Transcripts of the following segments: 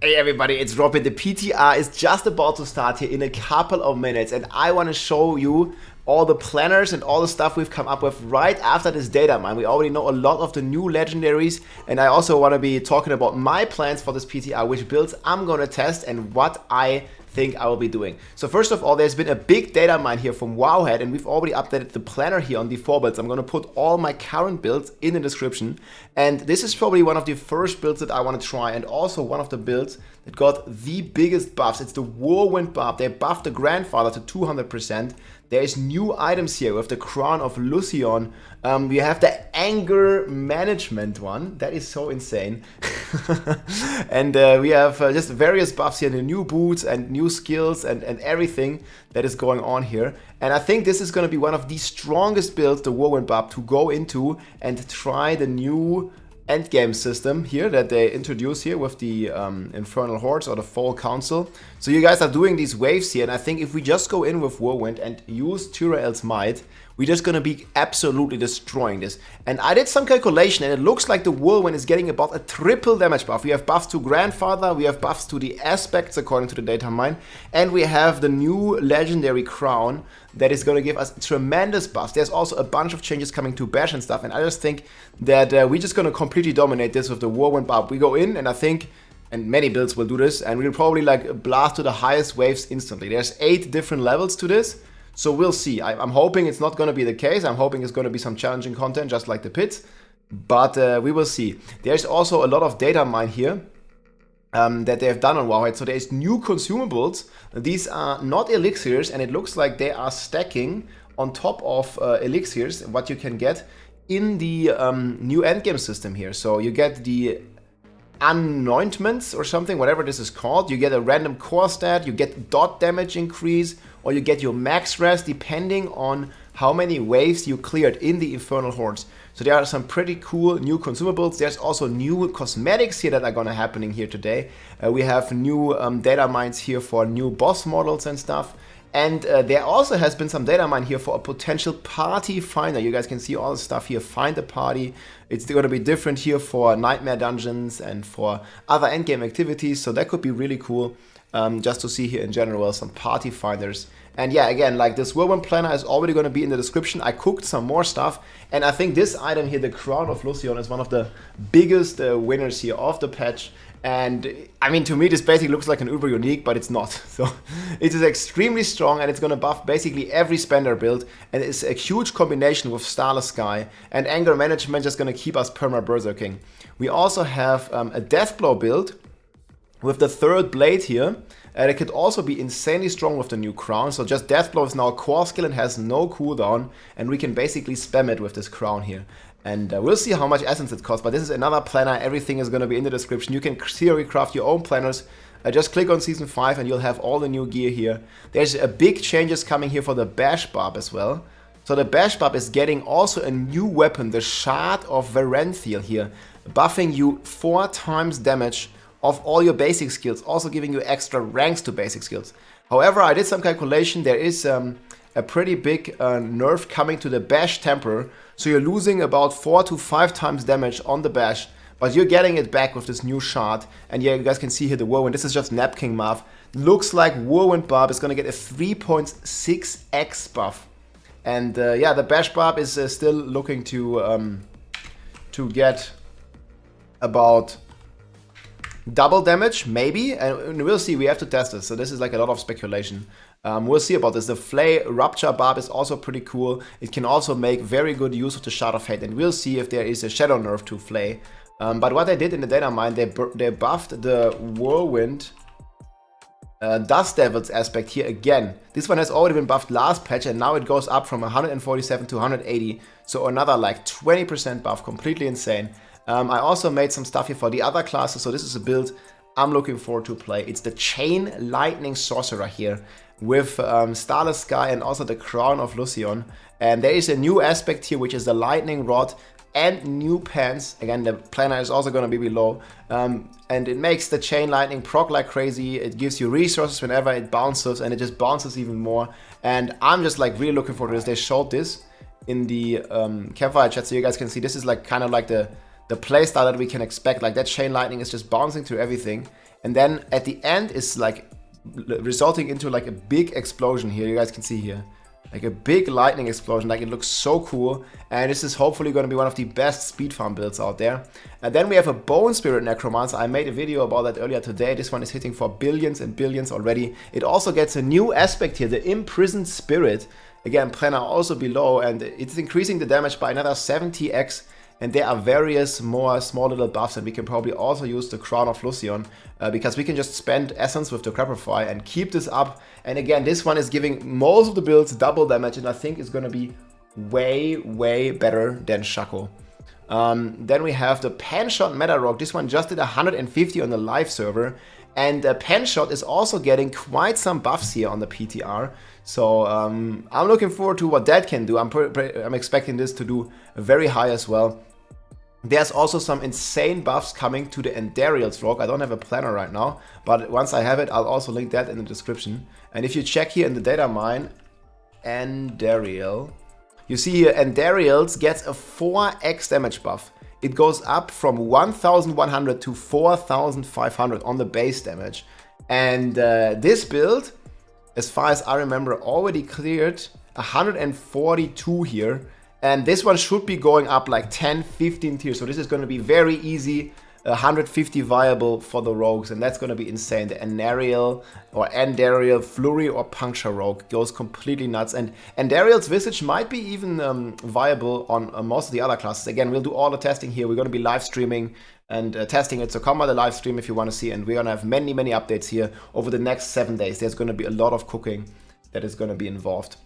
Hey everybody, it's Robin. The PTR is just about to start here in a couple of minutes, and I want to show you all the planners and all the stuff we've come up with right after this data mine. We already know a lot of the new legendaries, and I also want to be talking about my plans for this PTR, which builds I'm going to test and what I think I will be doing. So first of all, there's been a big data mine here from Wowhead, and we've already updated the planner here on the 4 builds. I'm going to put all my current builds in the description, and this is probably one of the first builds that I want to try, and also one of the builds that got the biggest buffs. It's the Whirlwind buff. They buffed the Grandfather to 200%. There's new items here with the Crown of Lucion. We have the Anger Management one. That is so insane. And we have just various buffs here, the new boots and new skills and everything that is going on here. And I think this is going to be one of the strongest builds, the Whirlwind buff, to go into and try the new Endgame system here that they introduce here with the Infernal Hordes or the Fall Council. So you guys are doing these waves here, and I think if we just go in with Whirlwind and use Tyrael's Might, we're just gonna be absolutely destroying this. And I did some calculation, and it looks like the Whirlwind is getting about a triple damage buff. We have buffs to Grandfather, we have buffs to the aspects according to the data mine, and we have the new legendary crown that is gonna give us tremendous buffs. There's also a bunch of changes coming to Bash and stuff, and I just think that we're just gonna completely dominate this with the Whirlwind buff. We go in, and I think, and many builds will do this, and we'll probably like blast to the highest waves instantly. There's 8 different levels to this. So we'll see. I'm hoping it's not going to be the case. I'm hoping it's going to be some challenging content, just like the pits. But we will see. There's also a lot of data mine here that they have done on Wowhead. So there's new consumables. These are not elixirs, and it looks like they are stacking on top of elixirs, what you can get in the new endgame system here. So you get the anointments or something, whatever this is called. You get a random core stat, you get dot damage increase, or you get your max res depending on how many waves you cleared in the Infernal Hordes. So there are some pretty cool new consumables. There's also new cosmetics here that are gonna happening here today. We have new data mines here for new boss models and stuff. And there also has been some data mine here for a potential party finder. You guys can see all the stuff here. Find a party. It's going to be different here for nightmare dungeons and for other endgame activities. So that could be really cool just to see here in general some party finders. And yeah, again, like this Whirlwind planner is already going to be in the description. I cooked some more stuff. And I think this item here, the Crown of Lucion, is one of the biggest winners here of the patch. And I mean, to me, this basically looks like an uber unique, but it's not. So it is extremely strong, and it's going to buff basically every spender build. And it's a huge combination with Starless Sky, and Anger Management just going to keep us perma berserking. We also have a Deathblow build with the 3rd blade here. And it could also be insanely strong with the new crown. So just Deathblow is now a core skill and has no cooldown, and we can basically spam it with this crown here. And we'll see how much essence it costs, but this is another planner. Everything is going to be in the description. You can theory craft your own planners. Just click on Season 5 and you'll have all the new gear here. There's a big changes coming here for the Bash Barb as well. So the Bash Barb is getting also a new weapon, the Shard of Varenthiel here, buffing you 4 times damage of all your basic skills, also giving you extra ranks to basic skills. However, I did some calculation. There is a pretty big nerf coming to the Bash Temper, so you're losing about 4 to 5 times damage on the Bash, but you're getting it back with this new shard. And yeah, you guys can see here the Whirlwind. This is just Napkin Math. Looks like Whirlwind Barb is gonna get a 3.6x buff. And yeah, the Bash Barb is still looking to get about double damage, maybe, and we'll see. We have to test this, so this is like a lot of speculation. We'll see about this. The Flay Rupture Barb is also pretty cool. It can also make very good use of the Shard of Hate, and we'll see if there is a shadow nerf to Flay. But what they did in the data mine, they buffed the Whirlwind Dust Devils aspect here again. This one has already been buffed last patch, and now it goes up from 147 to 180, so another like 20% buff, completely insane. I also made some stuff here for the other classes, so this is a build I'm looking forward to play. It's the Chain Lightning Sorcerer here with Starless Sky and also the Crown of Lucion. And there is a new aspect here, which is the Lightning Rod and new pants. Again, the planner is also going to be below. And it makes the Chain Lightning proc like crazy. It gives you resources whenever it bounces, and it just bounces even more. And I'm just like really looking forward to this. They showed this in the campfire chat, so you guys can see this is like kind of like the playstyle that we can expect. Like that Chain Lightning is just bouncing through everything, And then at the end is like resulting into like a big explosion here. You guys can see here. Like a big lightning explosion, like it looks so cool. And this is hopefully going to be one of the best speed farm builds out there. And then we have a Bone Spirit Necromancer. I made a video about that earlier today. This one is hitting for billions and billions already. It also gets a new aspect here, the Imprisoned Spirit. Again, planner also below, and it's increasing the damage by another 70x. And there are various more small little buffs, and we can probably also use the Crown of Lucion because we can just spend Essence with the Crapify and keep this up. And again, this one is giving most of the builds double damage, and I think it's going to be way, way better than Shaco. Then we have the Penshot Meta Rogue. This one just did 150 on the live server. And Penshot is also getting quite some buffs here on the PTR. So I'm looking forward to what that can do. I'm expecting this to do very high as well. There's also some insane buffs coming to the Endariel's Rogue. I don't have a planner right now, but once I have it, I'll also link that in the description. And if you check here in the data mine, Endariel, you see here Endariel's gets a 4x damage buff. It goes up from 1100 to 4500 on the base damage. And this build, as far as I remember, already cleared 142 here. And this one should be going up like 10, 15 tiers. So this is going to be very easy, 150 viable for the rogues. And that's going to be insane. The Endariel, Flurry or Puncture Rogue goes completely nuts. And Endariel's Visage might be even viable on most of the other classes. Again, we'll do all the testing here. We're going to be live streaming and testing it. So come by the live stream if you want to see. And we're going to have many, many updates here over the next 7 days. There's going to be a lot of cooking that is going to be involved.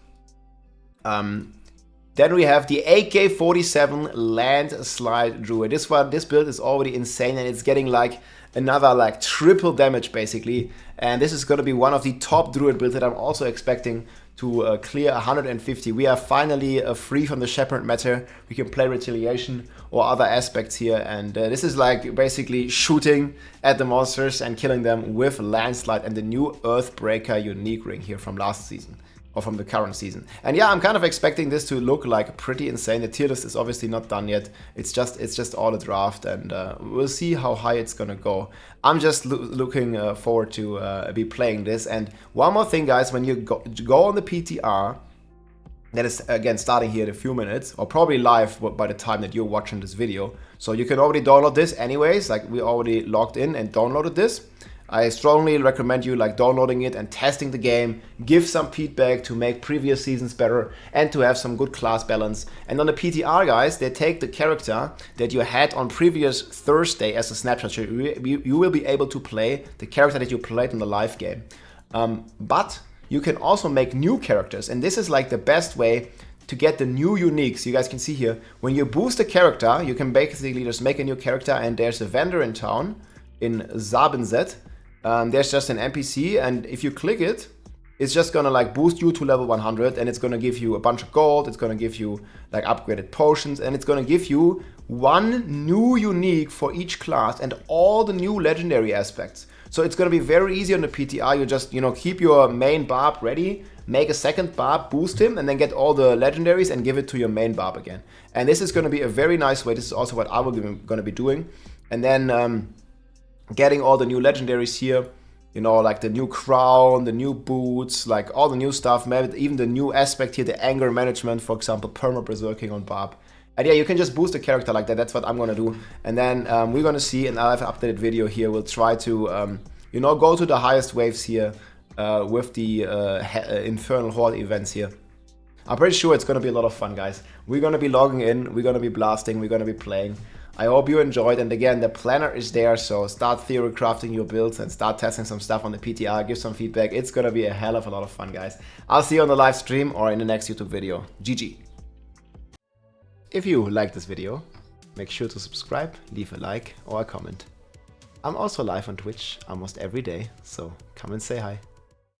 Then we have the AK-47 Landslide Druid. This build is already insane, and it's getting like another like triple damage basically. And this is going to be one of the top Druid builds that I'm also expecting to clear 150. We are finally free from the Shepherd matter. We can play Retaliation or other aspects here. And this is like basically shooting at the monsters and killing them with Landslide and the new Earthbreaker unique ring here from last season. Or from the current season. And yeah, I'm kind of expecting this to look like pretty insane. The tier list is obviously not done yet. It's just all a draft, and we'll see how high it's gonna go. I'm just looking forward to be playing this. And one more thing, guys, when you go on the PTR, that is again starting here in a few minutes, or probably live by the time that you're watching this video. So you can already download this anyways. Like we already logged in and downloaded this. I strongly recommend you like downloading it and testing the game, give some feedback to make previous seasons better and to have some good class balance. And on the PTR, guys, they take the character that you had on previous Thursday as a snapshot. So you will be able to play the character that you played in the live game. But you can also make new characters, and this is like the best way to get the new uniques. You guys can see here, when you boost a character, you can basically just make a new character, and there's a vendor in town in Zabenzet. There's just an NPC, and if you click it, it's just gonna like boost you to level 100, and it's gonna give you a bunch of gold, it's gonna give you like upgraded potions, and it's gonna give you one new unique for each class and all the new legendary aspects. So it's gonna be very easy on the PTR. You just, keep your main barb ready, make a second barb, boost him, and then get all the legendaries and give it to your main barb again. And this is gonna be a very nice way. This is also what I will gonna be doing. And then getting all the new legendaries here, like the new crown, the new boots, like all the new stuff, maybe even the new aspect here, the anger management, for example, perma berserking on Barb. And yeah, you can just boost a character like that. That's what I'm gonna do. And then we're gonna see, and I'll have an updated video here. We'll try to, go to the highest waves here with the Infernal Horde events here. I'm pretty sure it's gonna be a lot of fun, guys. We're gonna be logging in, we're gonna be blasting, we're gonna be playing. I hope you enjoyed, and again, the planner is there, so start theory crafting your builds and start testing some stuff on the PTR, give some feedback. It's gonna be a hell of a lot of fun, guys. I'll see you on the live stream or in the next YouTube video. GG. If you liked this video, make sure to subscribe, leave a like or a comment. I'm also live on Twitch almost every day, so come and say hi.